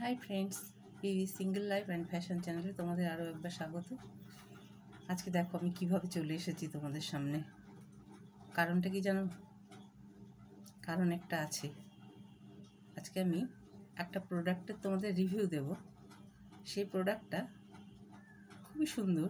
Hi friends, এই single life and fashion চ্যানেলে তোমাদের আরও একবার স্বাগত। আজকে দেখো আমি কিভাবে চলে এসেছি তোমাদের সামনে। কারণটা কি জানো? কারণ একটা আছে। আজকে আমি একটা প্রোডাক্টের তোমাদের রিভিউ দেব। সেই প্রোডাক্টটা খুবই সুন্দর,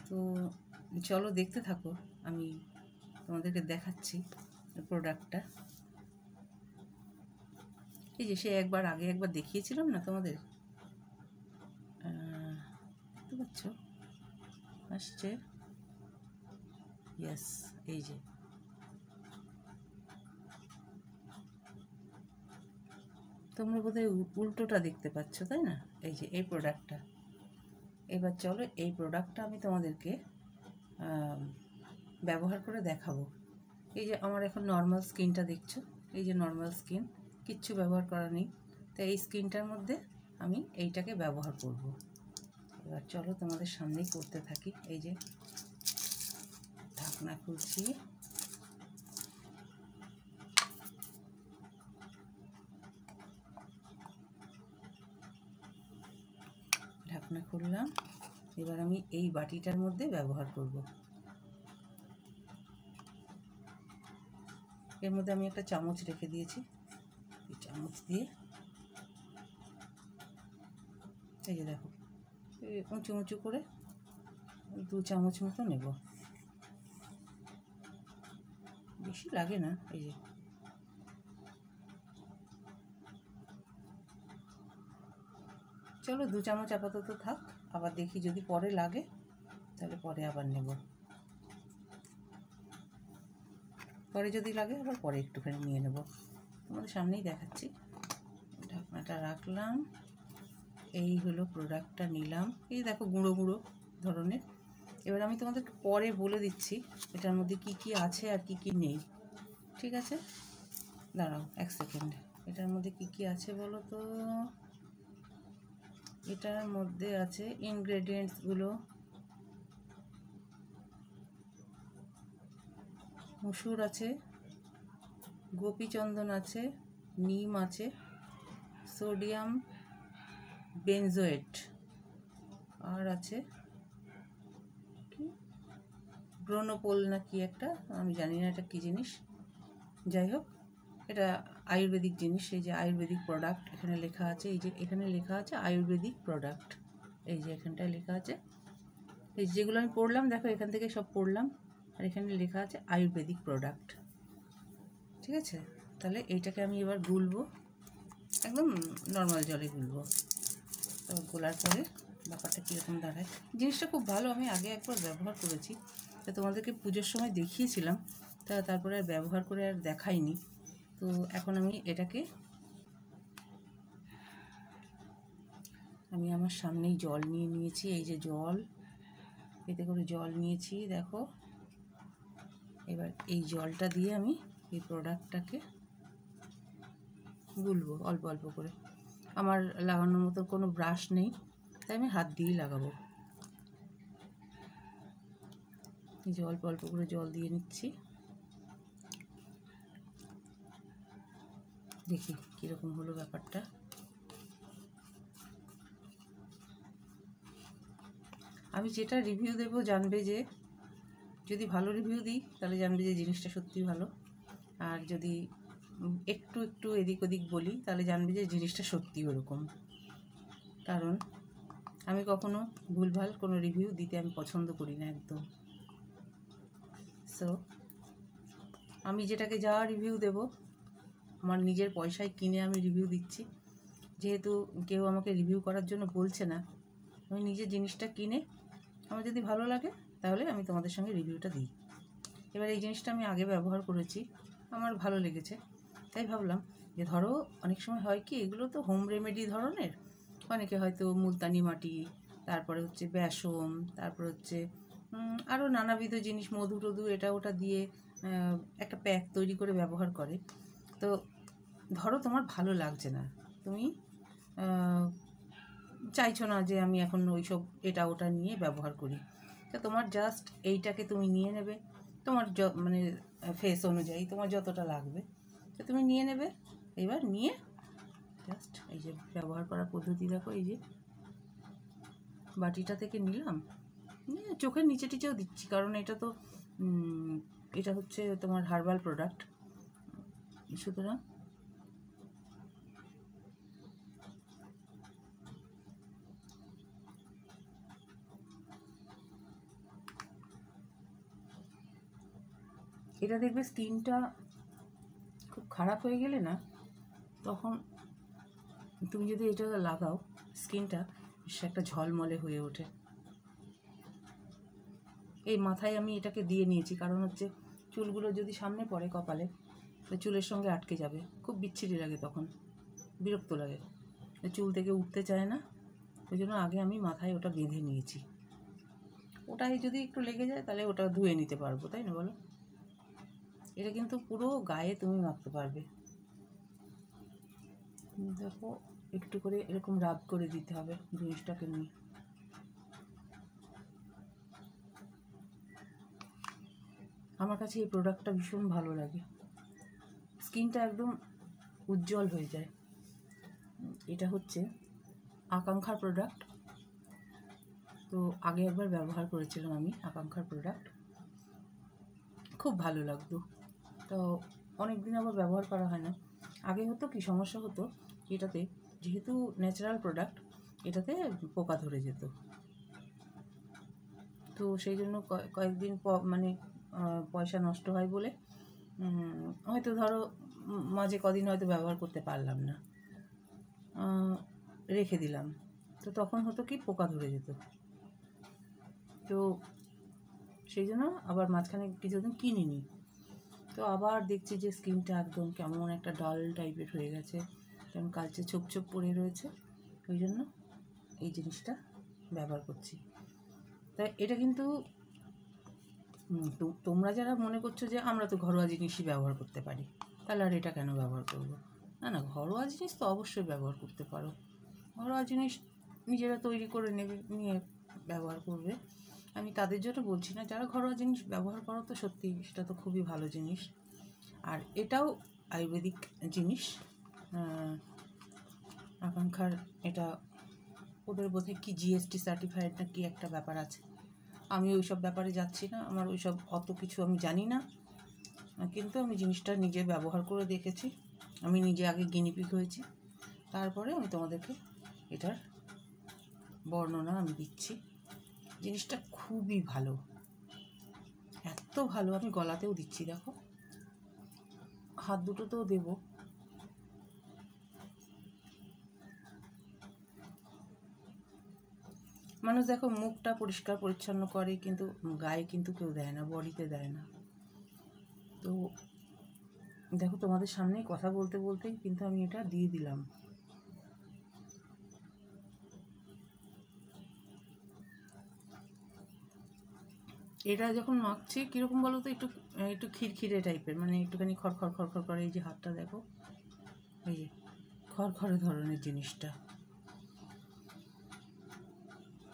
তো চলো দেখতে থাকো। আমি তোমাদেরকে দেখাচ্ছি প্রোডাক্টটা। এই যে সে আগে একবার দেখিয়েছিলাম না তোমাদের, বুঝতে পারছো? আসছে, ইয়েস, এই যে তোমরা বোধহয় উল্টোটা দেখতে পাচ্ছ, তাই না? এই যে এই প্রোডাক্টটা। এবার চলো এই প্রোডাক্টটা আমি তোমাদেরকে ব্যবহার করে দেখাবো। এই যে আমার এখন নর্মাল স্কিনটা দেখছো, এই যে নর্মাল স্কিন, কিচ্ছু ব্যবহার করা নেই। তো এই স্কিনটার মধ্যে আমি এইটাকে ব্যবহার করব। এবার চলো তোমাদের সামনেই করতে থাকি। এই যে ঢাকনা খুলছি, ঢাকনা খুললাম। এবার আমি এই বাটিটার মধ্যে ব্যবহার করব। এর মধ্যে আমি একটা চামচ রেখে দিয়েছি। এই চামচ দিয়ে এই যে দেখো উঁচু উঁচু করে 2 চামচ মতো নেব, বেশি লাগে না। এই যে চলো 2 চামচ আপাতত থাক, আবার দেখি যদি পরে লাগে তাহলে পরে আবার নেব। পরে যদি লাগে আবার পরে একটুখানি নিয়ে নেব। তোমাদের সামনেই দেখাচ্ছি। ঢাকনাটা রাখলাম, এই হলো প্রোডাক্টটা নিলাম। এই দেখো গুঁড়ো গুঁড়ো ধরনের। এবার আমি তোমাদেরকে পরে বলে দিচ্ছি এটার মধ্যে কি কি আছে আর কি কি নেই, ঠিক আছে? দাঁড়াও 1 সেকেন্ড। এটার মধ্যে কি কি আছে বলো তো? এটার মধ্যে আছে ইনগ্রেডিয়েন্টসগুলো: মসুর আছে, গোপীচন্দন আছে, নিম আছে, সোডিয়াম বেনজোয়েট, আর আছে কি ব্রোনোপোল না কি একটা, আমি জানি না এটা কী জিনিস। যাই হোক, এটা আয়ুর্বেদিক জিনিস। এই যে আয়ুর্বেদিক প্রোডাক্ট এখানে লেখা আছে। এই যে এখানে লেখা আছে আয়ুর্বেদিক প্রোডাক্ট। এই যে এখানটায় লেখা আছে, এই যেগুলো আমি পড়লাম দেখো, এখান থেকে সব পড়লাম। আর এখানে লেখা আছে আয়ুর্বেদিক প্রোডাক্ট, ঠিক আছে? তাহলে এইটাকে আমি এবার গুলবো, একদম নর্মাল জলে গুলবো। তারপর গোলার পরে ব্যাপারটা কীরকম দাঁড়ায়। জিনিসটা খুব ভালো, আমি আগে একবার ব্যবহার করেছি, তা তোমাদেরকে পুজোর সময় দেখিয়েছিলাম, তারপরে আর ব্যবহার করে আর দেখাইনি। তো এখন আমি এটাকে আমার সামনেই জল নিয়ে নিয়েছি। এই যে জল, এতে করে জল নিয়েছি দেখো। এবার এই জলটা দিয়ে আমি এই প্রোডাক্টটাকে গুলবো অল্প অল্প করে। আমার লাগানোর মতো কোনো ব্রাশ নেই, তাই আমি হাত দিয়েই লাগাবো। এই যে অল্প অল্প করে জল দিয়ে নিচ্ছি, দেখি কীরকম হলো ব্যাপারটা। আমি যেটা রিভিউ দেবো জানবে যে, যদি ভালো রিভিউ দিই তাহলে জানবে যে জিনিসটা সত্যি ভালো, আর যদি একটু একটু এদিক ওদিক বলি তাহলে জানবে যে জিনিসটা সত্যি ওরকম। কারণ আমি কখনো ভুলভাল কোনো রিভিউ দিতে আমি পছন্দ করি না একদম। সো আমি যেটাকে যা রিভিউ দেব, আমার নিজের পয়সায় কিনে আমি রিভিউ দিচ্ছি। যেহেতু কেউ আমাকে রিভিউ করার জন্য বলছে না, আমি নিজের জিনিসটা কিনে আমার যদি ভালো লাগে তাহলে আমি তোমাদের সঙ্গে রিভিউটা দিই। এবার এই জিনিসটা আমি আগে ব্যবহার করেছি, আমার ভালো লেগেছে, তাই ভাবলাম যে ধরো অনেক সময় হয় কি, এগুলো তো হোম রেমেডি ধরনের। অনেকে হয়তো মুলতানি মাটি, তারপরে হচ্ছে বেসন, তারপর হচ্ছে আরও নানাবিধ জিনিস, মধু টধু এটা ওটা দিয়ে একটা প্যাক তৈরি করে ব্যবহার করে। তো ধরো তোমার ভালো লাগছে না, তুমি চাইছো না যে আমি এখন ওইসব এটা ওটা নিয়ে ব্যবহার করি, তো তোমার জাস্ট এইটাকে তুমি নিয়ে নেবে, তোমার মানে ফেস অনুযায়ী তোমার যতটা লাগবে তো তুমি নিয়ে নেবে। এবার নিয়ে জাস্ট এই যে ব্যবহার করার পদ্ধতি দেখো, এই যে বাটিটা থেকে নিলাম, চোখের নিচে টিচেও দিচ্ছি, কারণ এটা তো এটা হচ্ছে তোমার হার্বাল প্রোডাক্ট, সুতরাং এটা দেখবে স্কিনটা খুব খারাপ হয়ে গেলে না, তখন তুমি যদি এটা লাগাও স্কিনটা বেশ একটা ঝলমলে হয়ে ওঠে। এই মাথায় আমি এটাকে দিয়ে নিয়েছি, কারণ হচ্ছে চুলগুলো যদি সামনে পড়ে কপালে, তো চুলের সঙ্গে আটকে যাবে, খুব বিচ্ছিরি লাগে, তখন বিরক্ত লাগে, চুল থেকে উঠতে চায় না, ওই জন্য আগে আমি মাথায় ওটা বেঁধে নিয়েছি। ওটাই যদি একটু লেগে যায় তাহলে ওটা ধুয়ে নিতে পারবো, তাই না বলো? এটা কিন্তু পুরো গায়ে তুমি মাখতে পারবে। দেখো একটু করে এরকম রাব করে দিতে হবে জিনিসটাকে নিয়ে। আমার কাছে এই প্রোডাক্টটা ভীষণ ভালো লাগে, স্কিনটা একদম উজ্জ্বল হয়ে যায়। এটা হচ্ছে আকাঙ্ক্ষার প্রোডাক্ট, তো আগে একবার ব্যবহার করেছিলাম আমি আকাঙ্ক্ষার প্রোডাক্ট, খুব ভালো লাগতো, তো অনেক দিন আবার ব্যবহার করা হয় না। আগে হতো কি সমস্যা হতো, এটাতে যেহেতু ন্যাচারাল প্রোডাক্ট, এটাতে পোকা ধরে যেত, তো সেই জন্য কয়েকদিন মানে পয়সা নষ্ট হয় বলে হয়তো ধরো মাঝে কদিন হয়তো ব্যবহার করতে পারলাম না, রেখে দিলাম, তো তখন হতো কি পোকা ধরে যেত, তো সেই জন্য আবার মাঝখানে কিছুদিন কিনিনি, তো আবার দেখছি যে স্কিনটা একদম কেমন একটা ডাল টাইপের হয়ে গেছে, কেমন কালচে ছোপ ছোপ পড়ে রয়েছে, ওই জন্য এই জিনিসটা ব্যবহার করছি। তাই এটা কিন্তু তোমরা যারা মনে করছো যে আমরা তো ঘরোয়া জিনিসই ব্যবহার করতে পারি, তাহলে আর এটা কেন ব্যবহার করব? না না, ঘরোয়া জিনিস তো অবশ্যই ব্যবহার করতে পারো, ঘরোয়া জিনিস নিজেরা তৈরি করে নেবে, নিয়ে ব্যবহার করবে। আমি তাদের জন্য বলছি না, যারা ঘরোয়া জিনিস ব্যবহার করো তো সত্যি সেটা তো খুবই ভালো জিনিস, আর এটাও আয়ুর্বেদিক জিনিস। আকাঙ্ক্ষার এটা ওদের বোধহয় কি জিএসটি সার্টিফাইড না কি একটা ব্যাপার আছে, আমি ওই সব ব্যাপারে যাচ্ছি না, আমার ওই সব অত কিছু আমি জানি না, কিন্তু আমি জিনিসটা নিজে ব্যবহার করে দেখেছি, আমি নিজে আগে গিনিপিগ হয়েছি, তারপরে আমি তোমাদেরকে এটার বর্ণনা আমি দিচ্ছি। জিনিসটা খুবই ভালো, এত ভালো, আমি গলাতেও দিচ্ছি, দেখো হাত দুটোতেও দেবো। মানুষ দেখো মুখটা পরিষ্কার পরিচ্ছন্ন করে, কিন্তু গায়ে কিন্তু কেউ দেয় না, বডিতে দেয় না। তো দেখো তোমাদের সামনেই কথা বলতে বলতেই কিন্তু আমি এটা দিয়ে দিলাম। এটা যখন মাখছি কীরকম বলো তো, একটু একটু খিরখিরে টাইপের, মানে একটুখানি খড়খড় খড়খড় করে, এই যে হাতটা দেখো, এই যে খড়খড়ে ধরনের জিনিসটা,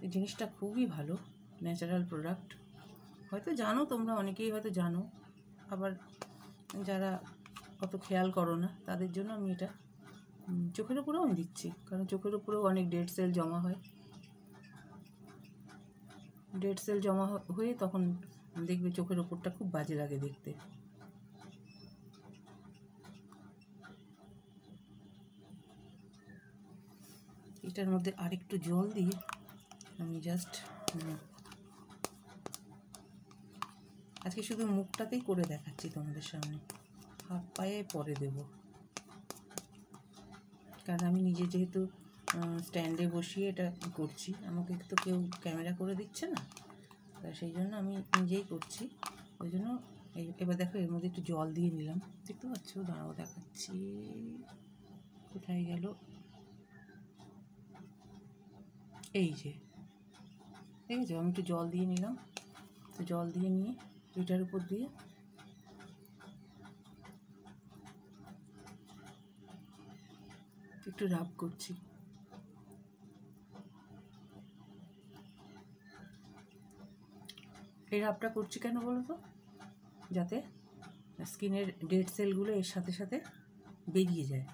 এই জিনিসটা খুবই ভালো, ন্যাচারাল প্রোডাক্ট, হয়তো জানো তোমরা অনেকেই হয়তো জানো, আবার যারা অত খেয়াল করো না তাদের জন্য আমি এটা চোখের উপরেও আমি দিচ্ছি, কারণ চোখের উপরেও অনেক ডেড সেল জমা হয়, ডেড সেল জমা হয়ে তখন দেখবে চোখের ওপরটা খুব বাজে লাগে দেখতে। এটার মধ্যে আরেকটু জল দিয়ে আমি জাস্ট আজকে শুধু মুখটাতেই করে দেখাচ্ছি তোমাদের সামনে, হাত পায়ে পরে দেব, কারণ আমি নিজে যেহেতু স্ট্যান্ডে বসিয়ে এটা করছি, আমাকে তো কেউ ক্যামেরা করে দিচ্ছে না, তা সেই জন্য আমি নিজেই করছি, ওই জন্য এবার দেখো এর মধ্যে একটু জল দিয়ে নিলাম, দেখতে পাচ্ছ, দাঁড়াও দেখাচ্ছি, কোথায় গেল, এই যে দেখেছো, আমি একটু জল দিয়ে নিলাম, তো জল দিয়ে নিয়ে এটার উপর দিয়ে একটু রাব করছি। এই রাবটা করছি কেন বলো তো, যাতে স্কিনের ডেড সেলগুলো এর সাথে সাথে বেরিয়ে যায়,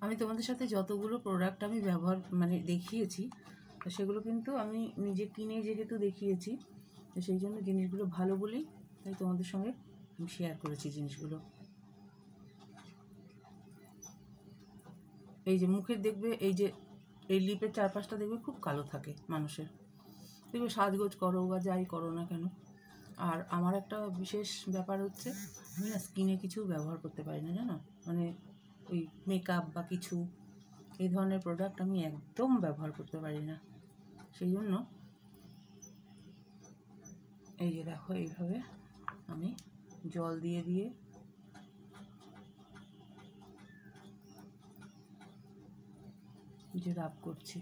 আমি তোমাদের সাথে যতগুলো প্রোডাক্ট আমি ব্যবহার মানে দেখিয়েছি, তো সেগুলো কিন্তু আমি নিজে কিনে যেহেতু দেখিয়েছি, তো সেই জন্য জিনিসগুলো ভালো বলেই তাই তোমাদের সঙ্গে আমি শেয়ার করেছি জিনিসগুলো। এই যে মুখের দেখবে, এই যে এই লিপের চারপাশটা দেখবে খুব কালো থাকে মানুষের, দেখবে সাজগোজ করো বা যাই করো না কেন। আর আমার একটা বিশেষ ব্যাপার হচ্ছে, আমি না স্কিনে কিছু ব্যবহার করতে পারি না, জানো, মানে ওই মেকআপ বা কিছু এই ধরনের প্রোডাক্ট আমি একদম ব্যবহার করতে পারি না। সেই জন্য এই যে দেখো, এইভাবে আমি জল দিয়ে দিয়ে যে রাব করছি।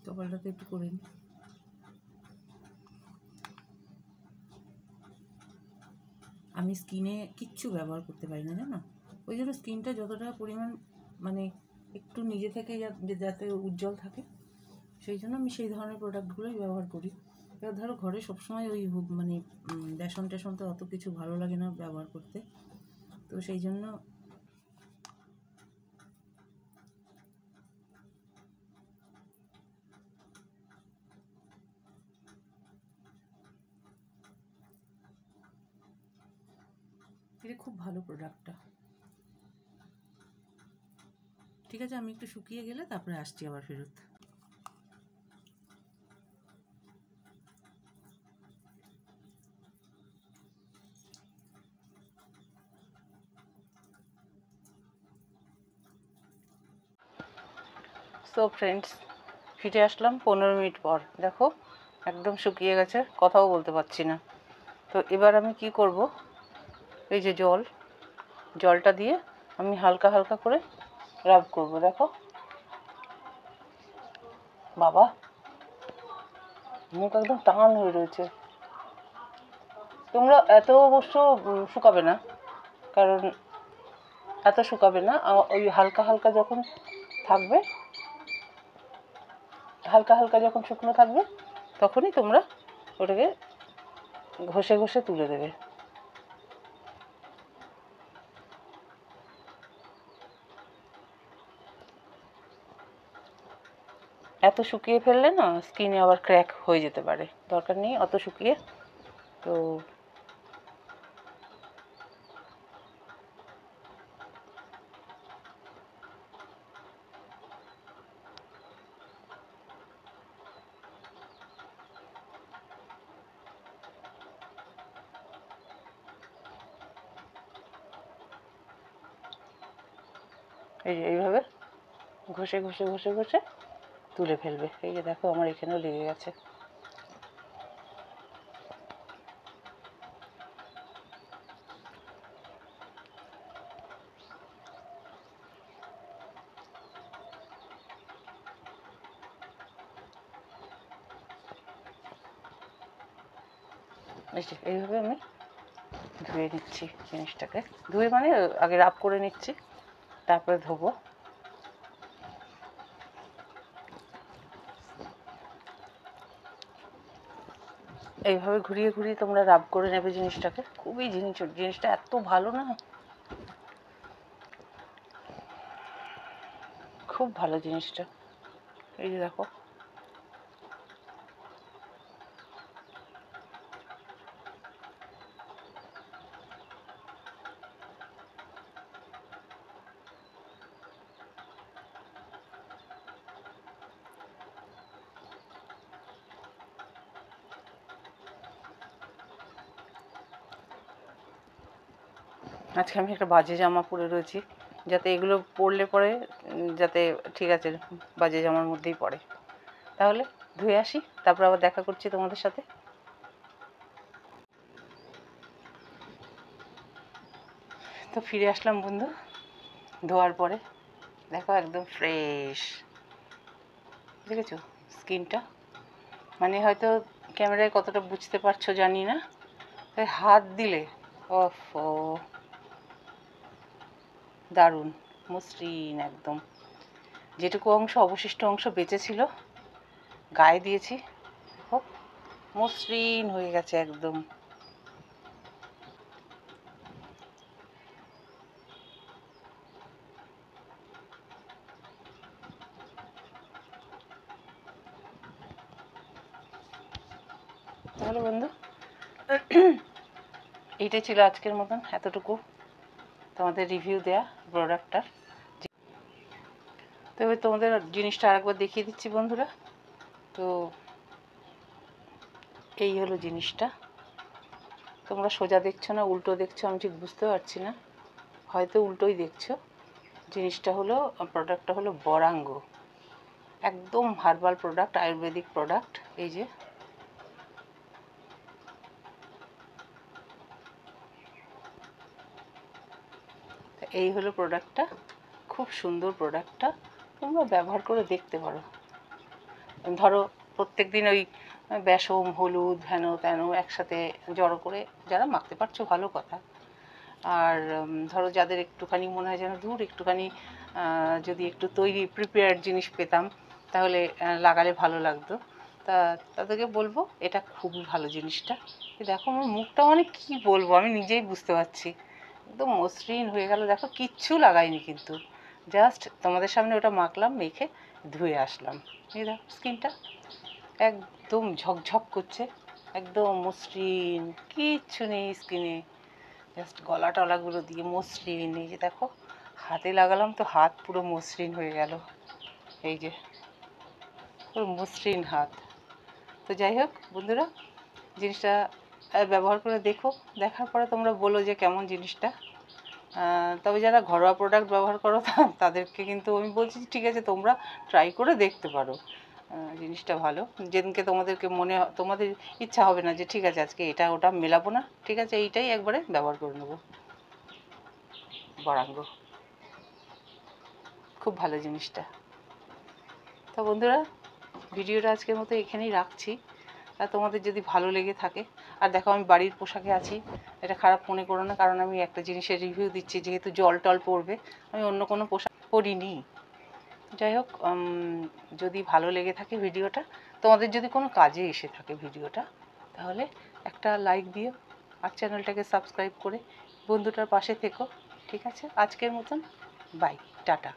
কপালটাতে একটু করে নিই। আমি স্কিনে কিচ্ছু ব্যবহার করতে পারি না, জানো, ওই জন্য স্কিনটা যতটা পরিমাণ মানে একটু নিজে থেকে যাতে উজ্জ্বল থাকে, সেই জন্য আমি সেই ধরনের প্রোডাক্টগুলোই ব্যবহার করি। এবার ধরো ঘরে সবসময় ওই মানে বেসন টেসন তো অত কিছু ভালো লাগে না ব্যবহার করতে, তো সেই জন্য এটা খুব ভালো প্রোডাক্টটা। ঠিক আছে, আমি একটু শুকিয়ে গেলে তারপরে আসছি আবার ফেরত। সো ফ্রেন্ডস, ফিরে আসলাম 15 মিনিট পর। দেখো একদম শুকিয়ে গেছে, কথাও বলতে পারছি না। তো এবার আমি কি করব, এই যে জলটা দিয়ে আমি হালকা হালকা করে রাব করব। দেখো বাবা, মুখ একদম টান হয়ে রয়েছে। তোমরা এত অবশ্য শুকাবে না, কারণ এত শুকাবে না। ওই হালকা হালকা যখন থাকবে, হালকা হালকা যখন শুকনো থাকবে, তখনই তোমরা ওটাকে ঘষে ঘষে তুলে দেবে। এত শুকিয়ে ফেললে না স্কিনে আবার ক্র্যাক হয়ে যেতে পারে, দরকার নেই অত শুকিয়ে। তো এই যে এইভাবে ঘষে ঘষে ঘষে ঘষে তুলে ফেলবে। এই যে দেখো আমার এখানেও লেগে গেছে। এইভাবে আমি ধুয়ে নিচ্ছি জিনিসটাকে, ধুয়ে মানে আগে রাব করে নিচ্ছি, তারপরে ধোবো। এইভাবে ঘুরিয়ে ঘুরিয়ে তোমরা রাব করে নেবে জিনিসটাকে। খুবই জিনিসটা এত ভালো না, খুব ভালো জিনিসটা। এই যে দেখো, আজকে আমি একটা বাজে জামা পরে রয়েছি, যাতে এগুলো পরলে পরে যাতে ঠিক আছে বাজে জামার মধ্যেই পড়ে। তাহলে ধুয়ে আসি, তারপর আবার দেখা করছি তোমাদের সাথে। তো ফিরে আসলাম বন্ধু ধোয়ার পরে। দেখো একদম ফ্রেশ, দেখেছো স্কিনটা? মানে হয়তো ক্যামেরায় কতটা বুঝতে পারছো জানি না, তাই হাত দিলে ও দারুণ মসৃণ একদম। যেটুকু অংশ অবশিষ্ট অংশ বেঁচে ছিল গায়ে দিয়েছি, দেখো মসৃণ হয়ে গেছে একদম। তাহলে বন্ধু এইটাই ছিল আজকের মতন, এতটুকু তোমাদের রিভিউ দেয়া প্রোডাক্টটার। তো এবার তোমাদের জিনিসটা আরেকবার দেখিয়ে দিচ্ছি বন্ধুরা। তো এই হলো জিনিসটা, তোমরা সোজা দেখছো না উল্টো দেখছো আমি ঠিক বুঝতে পারছি না, হয়তো উল্টোই দেখছো। জিনিসটা হলো, প্রোডাক্টটা হলো বরাঙ্গ, একদম হার্বাল প্রোডাক্ট, আয়ুর্বেদিক প্রোডাক্ট। এই যে এই হলো প্রোডাক্টটা, খুব সুন্দর প্রোডাক্টটা, তোমরা ব্যবহার করে দেখতে পারো। ধরো প্রত্যেক দিন ওই বেসম হলুদ হেন তেন একসাথে জড়ো করে যারা মাখতে পারছো ভালো কথা, আর ধরো যাদের একটুখানি মনে হয় যেন দূর একটুখানি যদি একটু তৈরি প্রিপেয়ার্ড জিনিস পেতাম তাহলে লাগালে ভালো লাগতো, তাদেরকে বলবো এটা খুবই ভালো জিনিসটা। দেখো আমার মুখটা মানে কী বলবো আমি নিজেই বুঝতে পারছি, একদম মসৃণ হয়ে গেল। দেখো কিচ্ছু লাগাইনি কিন্তু, জাস্ট তোমাদের সামনে ওটা মাখলাম, মেখে ধুয়ে আসলাম। এই দেখো স্কিনটা একদম ঝকঝক করছে, একদম মসৃণ, কিচ্ছু নেই স্কিনে, জাস্ট গলা টলাগুলো দিয়ে মসৃণ। এই যে দেখো হাতে লাগালাম তো হাত পুরো মসৃণ হয়ে গেল, এই যে পুরো মসৃণ হাত। তো যাই হোক বন্ধুরা, জিনিসটা ব্যবহার করে দেখো, দেখার পরে তোমরা বলো যে কেমন জিনিসটা। তবে যারা ঘরোয়া প্রোডাক্ট ব্যবহার করো তাদেরকে কিন্তু আমি বলছি ঠিক আছে তোমরা ট্রাই করে দেখতে পারো, জিনিসটা ভালো। যেদিনকে তোমাদেরকে তোমাদের ইচ্ছা হবে না যে ঠিক আছে আজকে এটা ওটা মেলাবো না, ঠিক আছে এইটাই একবারে ব্যবহার করে নেবো, বরাঙ্গ খুব ভালো জিনিসটা। তো বন্ধুরা ভিডিওটা আজকের মতো এখানেই রাখছি, আর তোমাদের যদি ভালো লেগে থাকে, আর দেখো আমি বাড়ির পোশাকে আছি, এটা খারাপ মনে করো না, কারণ আমি একটা জিনিসের রিভিউ দিচ্ছি, যেহেতু জল টল পড়বে, আমি অন্য কোনো পোশাক পরিনি। যাই হোক, যদি ভালো লেগে থাকে ভিডিওটা, তোমাদের যদি কোনো কাজে এসে থাকে ভিডিওটা, তাহলে একটা লাইক দিও আর চ্যানেলটাকে সাবস্ক্রাইব করে বন্ধুটার পাশে থেকো। ঠিক আছে, আজকের মতন বাই, টাটা।